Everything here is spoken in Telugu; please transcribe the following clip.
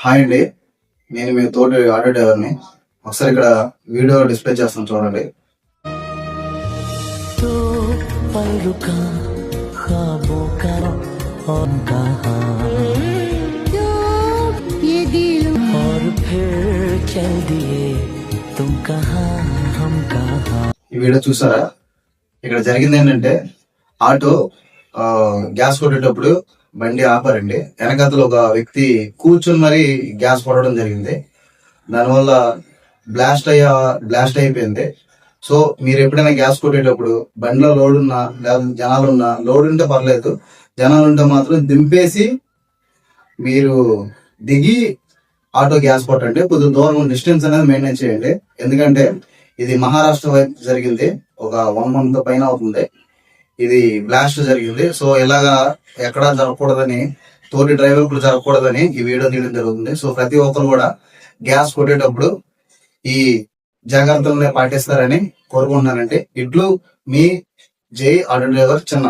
హాయ్ అండి, నేను మీ తోటి ఆటో డ్రైవర్ని. ఒకసారి ఇక్కడ వీడియో డిస్ప్లే చేస్తాను చూడండి. तो पल रुका ख्वाबों का और कहा ये दिल और फिर चल दिए तुम कहा हम कहा. ఈ వీడియో చూసారా? ఇక్కడ జరిగింది ఏంటంటే ఆటో గ్యాస్ కొట్టేటప్పుడు బండి ఆపారండి. వెనకాతలో ఒక వ్యక్తి కూర్చుని మరి గ్యాస్ కొట్టడం జరిగింది. దానివల్ల బ్లాస్ట్ అయిపోయింది. సో మీరు ఎప్పుడైనా గ్యాస్ కొట్టేటప్పుడు బండిలో లోడ్ ఉన్నా లేదా జనాలు ఉన్నా, లోడ్ ఉంటే పర్లేదు, జనాలు ఉంటే మాత్రం దింపేసి మీరు దిగి ఆటో గ్యాస్ కొట్టండి. కొద్దిగా దూరం డిస్టెన్స్ అనేది మెయింటైన్ చేయండి. ఎందుకంటే ఇది మహారాష్ట్ర వైపు జరిగింది. ఒక 1 month పైన అవుతుంది ఇది బ్లాస్ట్ జరిగింది. సో ఇలాగా ఎక్కడా జరగకూడదని, తోటి డ్రైవర్ కూడా జరగకూడదని ఈ వీడియో తీయడం జరుగుతుంది. సో ప్రతి ఒక్కరు కూడా గ్యాస్ కొట్టేటప్పుడు ఈ జాగ్రత్తలను పాటిస్తారని కోరుకుంటున్నానండి. ఇట్లు మీ జై ఆటో డ్రైవర్ చిన్న.